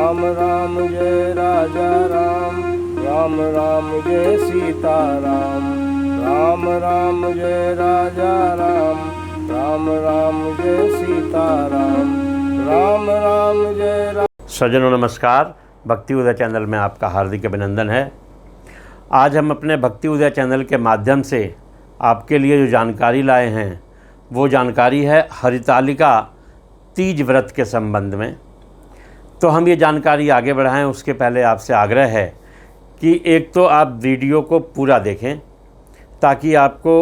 राम राम जय राजा राम, राम राम जय सीता राम, राम राम जय राजा राम, राम राम जय सीता राम, राम राम जय राम। सज्जनों नमस्कार, भक्ति उदय चैनल में आपका हार्दिक अभिनंदन है। आज हम अपने भक्ति उदय चैनल के माध्यम से आपके लिए जो जानकारी लाए हैं वो जानकारी है हरितालिका तीज व्रत के संबंध में। तो हम ये जानकारी आगे बढ़ाएं उसके पहले आपसे आग्रह है कि एक तो आप वीडियो को पूरा देखें ताकि आपको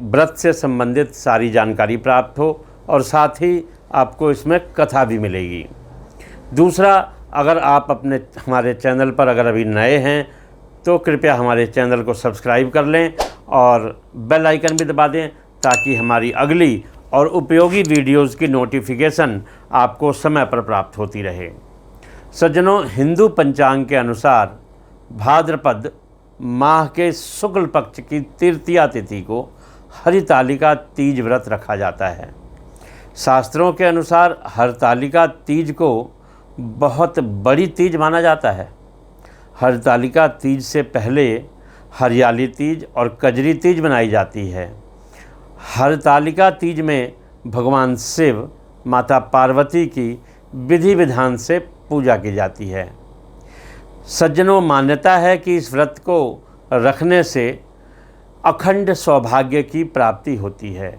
व्रत से संबंधित सारी जानकारी प्राप्त हो और साथ ही आपको इसमें कथा भी मिलेगी। दूसरा, अगर आप हमारे चैनल पर अगर अभी नए हैं तो कृपया हमारे चैनल को सब्सक्राइब कर लें और बेल आइकन भी दबा दें ताकि हमारी अगली और उपयोगी वीडियोज़ की नोटिफिकेशन आपको समय पर प्राप्त होती रहे। सज्जनों, हिंदू पंचांग के अनुसार भाद्रपद माह के शुक्ल पक्ष की तृतीया तिथि को हरितालिका तीज व्रत रखा जाता है। शास्त्रों के अनुसार हरितालिका तीज को बहुत बड़ी तीज माना जाता है। हरितालिका तीज से पहले हरियाली तीज और कजरी तीज मनाई जाती है। हरितालिका तीज में भगवान शिव, माता पार्वती की विधि विधान से पूजा की जाती है। सज्जनों, मान्यता है कि इस व्रत को रखने से अखंड सौभाग्य की प्राप्ति होती है।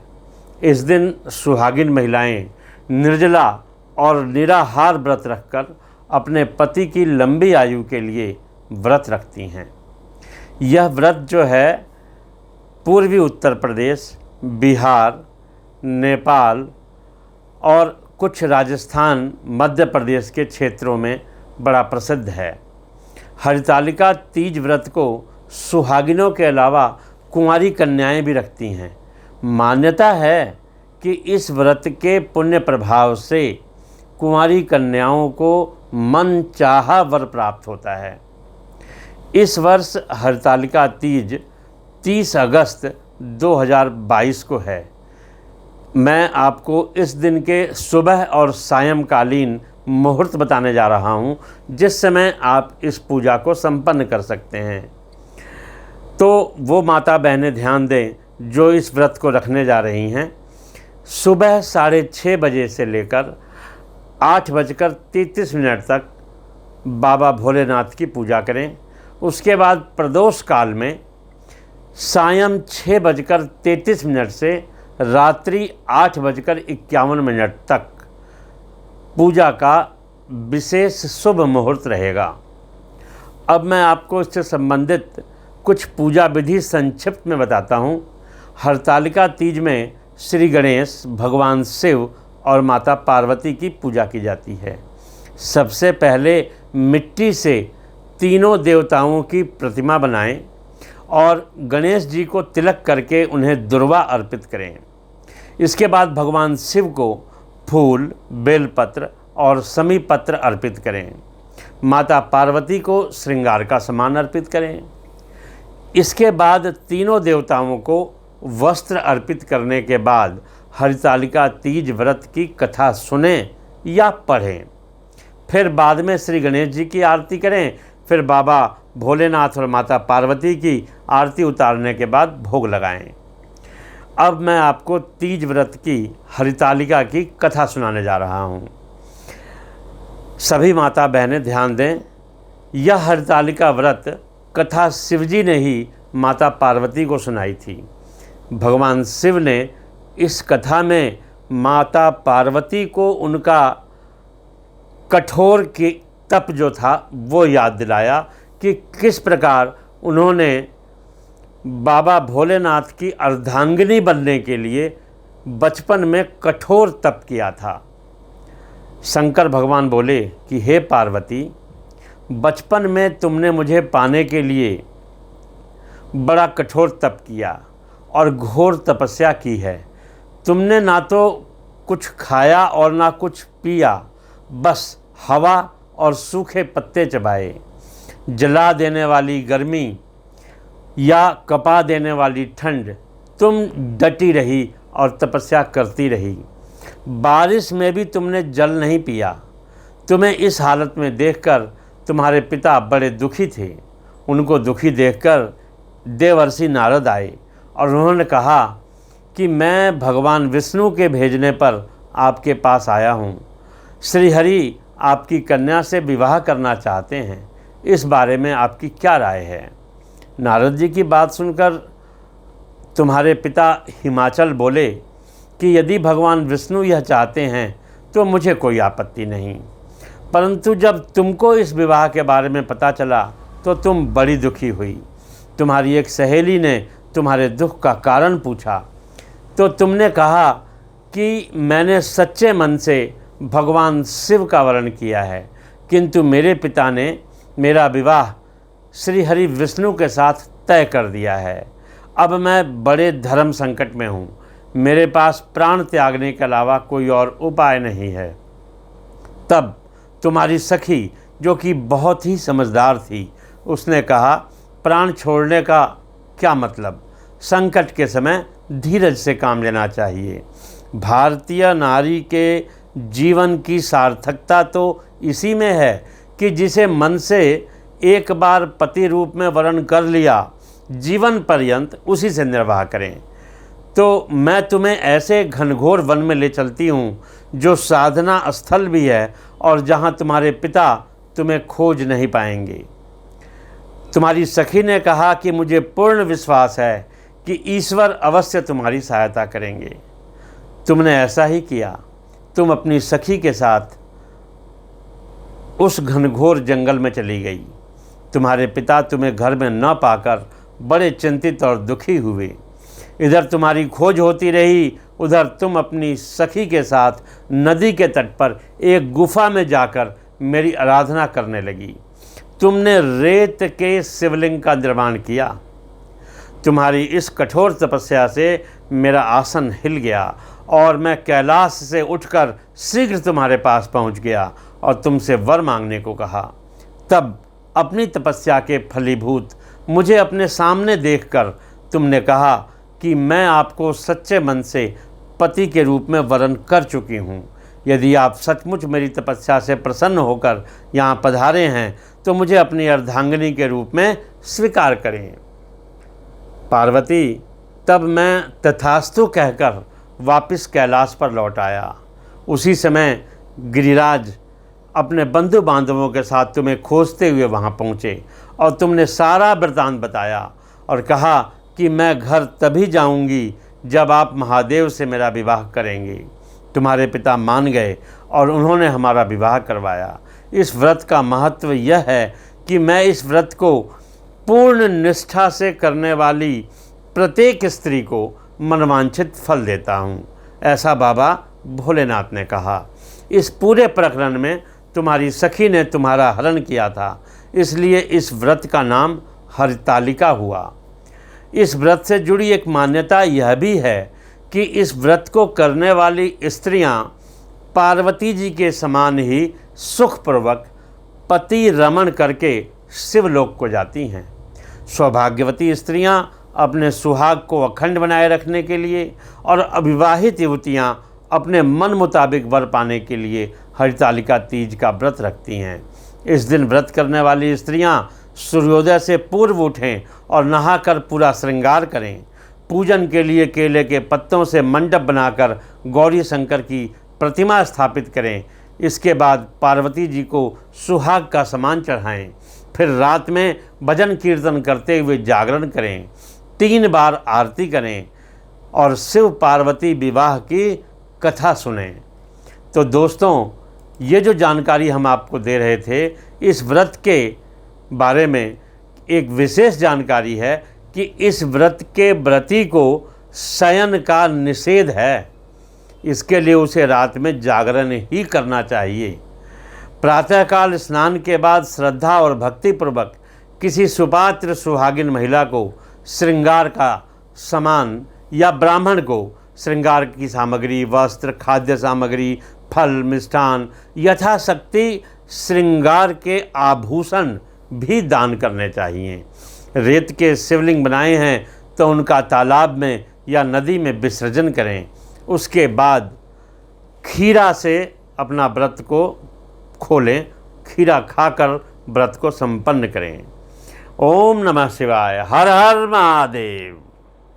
इस दिन सुहागिन महिलाएं निर्जला और निराहार व्रत रखकर अपने पति की लंबी आयु के लिए व्रत रखती हैं। यह व्रत जो है पूर्वी उत्तर प्रदेश, बिहार, नेपाल और कुछ राजस्थान, मध्य प्रदेश के क्षेत्रों में बड़ा प्रसिद्ध है। हरितालिका तीज व्रत को सुहागिनों के अलावा कुंवारी कन्याएं भी रखती हैं। मान्यता है कि इस व्रत के पुण्य प्रभाव से कुंवारी कन्याओं को मन चाहा वर प्राप्त होता है। इस वर्ष हरितालिका तीज 30 अगस्त 2022 को है। मैं आपको इस दिन के सुबह और सायंकालीन मुहूर्त बताने जा रहा हूं, जिस समय आप इस पूजा को संपन्न कर सकते हैं। तो वो माता बहनें ध्यान दें जो इस व्रत को रखने जा रही हैं। सुबह 6:30 बजे से लेकर 8:33 तक बाबा भोलेनाथ की पूजा करें। उसके बाद प्रदोष काल में सायं 6:33 से रात्रि 8:51 तक पूजा का विशेष शुभ मुहूर्त रहेगा। अब मैं आपको इससे संबंधित कुछ पूजा विधि संक्षिप्त में बताता हूँ। हरितालिका तीज में श्री गणेश, भगवान शिव और माता पार्वती की पूजा की जाती है। सबसे पहले मिट्टी से तीनों देवताओं की प्रतिमा बनाएं और गणेश जी को तिलक करके उन्हें दुर्वा अर्पित करें। इसके बाद भगवान शिव को फूल, बेलपत्र और समी पत्र अर्पित करें। माता पार्वती को श्रृंगार का सामान अर्पित करें। इसके बाद तीनों देवताओं को वस्त्र अर्पित करने के बाद हरितालिका तीज व्रत की कथा सुने या पढ़ें। फिर बाद में श्री गणेश जी की आरती करें। फिर बाबा भोलेनाथ और माता पार्वती की आरती उतारने के बाद भोग लगाएं। अब मैं आपको तीज व्रत की हरितालिका की कथा सुनाने जा रहा हूँ। सभी माता बहनें ध्यान दें। यह हरितालिका व्रत कथा शिवजी ने ही माता पार्वती को सुनाई थी। भगवान शिव ने इस कथा में माता पार्वती को उनका कठोर की तप जो था वो याद दिलाया कि किस प्रकार उन्होंने बाबा भोलेनाथ की अर्धांगिनी बनने के लिए बचपन में कठोर तप किया था। शंकर भगवान बोले कि हे पार्वती, बचपन में तुमने मुझे पाने के लिए बड़ा कठोर तप किया और घोर तपस्या की है। तुमने ना तो कुछ खाया और ना कुछ पिया, बस हवा और सूखे पत्ते चबाए। जला देने वाली गर्मी या कपा देने वाली ठंड तुम डटी रही और तपस्या करती रही। बारिश में भी तुमने जल नहीं पिया। तुम्हें इस हालत में देखकर तुम्हारे पिता बड़े दुखी थे। उनको दुखी देखकर देवर्षि नारद आए और उन्होंने कहा कि मैं भगवान विष्णु के भेजने पर आपके पास आया हूँ। श्री हरि आपकी कन्या से विवाह करना चाहते हैं, इस बारे में आपकी क्या राय है? नारद जी की बात सुनकर तुम्हारे पिता हिमाचल बोले कि यदि भगवान विष्णु यह चाहते हैं तो मुझे कोई आपत्ति नहीं, परंतु जब तुमको इस विवाह के बारे में पता चला तो तुम बड़ी दुखी हुई। तुम्हारी एक सहेली ने तुम्हारे दुख का कारण पूछा तो तुमने कहा कि मैंने सच्चे मन से भगवान शिव का वर्ण किया है, किंतु मेरे पिता ने मेरा विवाह श्री हरि विष्णु के साथ तय कर दिया है। अब मैं बड़े धर्म संकट में हूँ, मेरे पास प्राण त्यागने के अलावा कोई और उपाय नहीं है। तब तुम्हारी सखी, जो कि बहुत ही समझदार थी, उसने कहा, प्राण छोड़ने का क्या मतलब? संकट के समय धीरज से काम लेना चाहिए। भारतीय नारी के जीवन की सार्थकता तो इसी में है कि जिसे मन से एक बार पति रूप में वर्ण कर लिया, जीवन पर्यंत उसी से निर्वाह करें। तो मैं तुम्हें ऐसे घनघोर वन में ले चलती हूँ जो साधना स्थल भी है और जहाँ तुम्हारे पिता तुम्हें खोज नहीं पाएंगे। तुम्हारी सखी ने कहा कि मुझे पूर्ण विश्वास है कि ईश्वर अवश्य तुम्हारी सहायता करेंगे। तुमने ऐसा ही किया। तुम अपनी सखी के साथ उस घनघोर जंगल में चली गई। तुम्हारे पिता तुम्हें घर में न पाकर बड़े चिंतित और दुखी हुए। इधर तुम्हारी खोज होती रही, उधर तुम अपनी सखी के साथ नदी के तट पर एक गुफा में जाकर मेरी आराधना करने लगी। तुमने रेत के शिवलिंग का निर्माण किया। तुम्हारी इस कठोर तपस्या से मेरा आसन हिल गया और मैं कैलाश से उठकर शीघ्र तुम्हारे पास पहुंच गया और तुमसे वर मांगने को कहा। तब अपनी तपस्या के फलीभूत मुझे अपने सामने देखकर तुमने कहा कि मैं आपको सच्चे मन से पति के रूप में वरण कर चुकी हूँ। यदि आप सचमुच मेरी तपस्या से प्रसन्न होकर यहाँ पधारे हैं तो मुझे अपनी अर्धांगिनी के रूप में स्वीकार करें। पार्वती, तब मैं तथास्तु कहकर वापस कैलाश पर लौट आया। उसी समय गिरिराज अपने बंधु बांधवों के साथ तुम्हें खोजते हुए वहाँ पहुँचे और तुमने सारा वृतांत बताया और कहा कि मैं घर तभी जाऊँगी जब आप महादेव से मेरा विवाह करेंगे। तुम्हारे पिता मान गए और उन्होंने हमारा विवाह करवाया। इस व्रत का महत्व यह है कि मैं इस व्रत को पूर्ण निष्ठा से करने वाली प्रत्येक स्त्री को मनवांछित फल देता हूँ, ऐसा बाबा भोलेनाथ ने कहा। इस पूरे प्रकरण में तुम्हारी सखी ने तुम्हारा हरण किया था, इसलिए इस व्रत का नाम हरितालिका हुआ। इस व्रत से जुड़ी एक मान्यता यह भी है कि इस व्रत को करने वाली स्त्रियां पार्वती जी के समान ही सुखपूर्वक पति रमण करके शिवलोक को जाती हैं। सौभाग्यवती स्त्रियां अपने सुहाग को अखंड बनाए रखने के लिए और अविवाहित युवतियां अपने मन मुताबिक वर पाने के लिए हरितालिका तीज का व्रत रखती हैं। इस दिन व्रत करने वाली स्त्रियां सूर्योदय से पूर्व उठें और नहाकर पूरा श्रृंगार करें। पूजन के लिए केले के पत्तों से मंडप बनाकर गौरी शंकर की प्रतिमा स्थापित करें। इसके बाद पार्वती जी को सुहाग का सामान चढ़ाएं। फिर रात में भजन कीर्तन करते हुए जागरण करें, 3 बार आरती करें और शिव पार्वती विवाह की कथा सुनें। तो दोस्तों, ये जो जानकारी हम आपको दे रहे थे, इस व्रत के बारे में एक विशेष जानकारी है कि इस व्रत के व्रती को शयन का निषेध है। इसके लिए उसे रात में जागरण ही करना चाहिए। प्रातःकाल स्नान के बाद श्रद्धा और भक्तिपूर्वक किसी सुपात्र सुहागिन महिला को श्रृंगार का सामान या ब्राह्मण को श्रृंगार की सामग्री, वस्त्र, खाद्य सामग्री, फल, मिष्ठान, यथाशक्ति श्रृंगार के आभूषण भी दान करने चाहिए। रेत के शिवलिंग बनाए हैं तो उनका तालाब में या नदी में विसर्जन करें। उसके बाद खीरा से अपना व्रत को खोलें, खीरा खाकर व्रत को संपन्न करें। ओम नमः शिवाय। हर हर महादेव।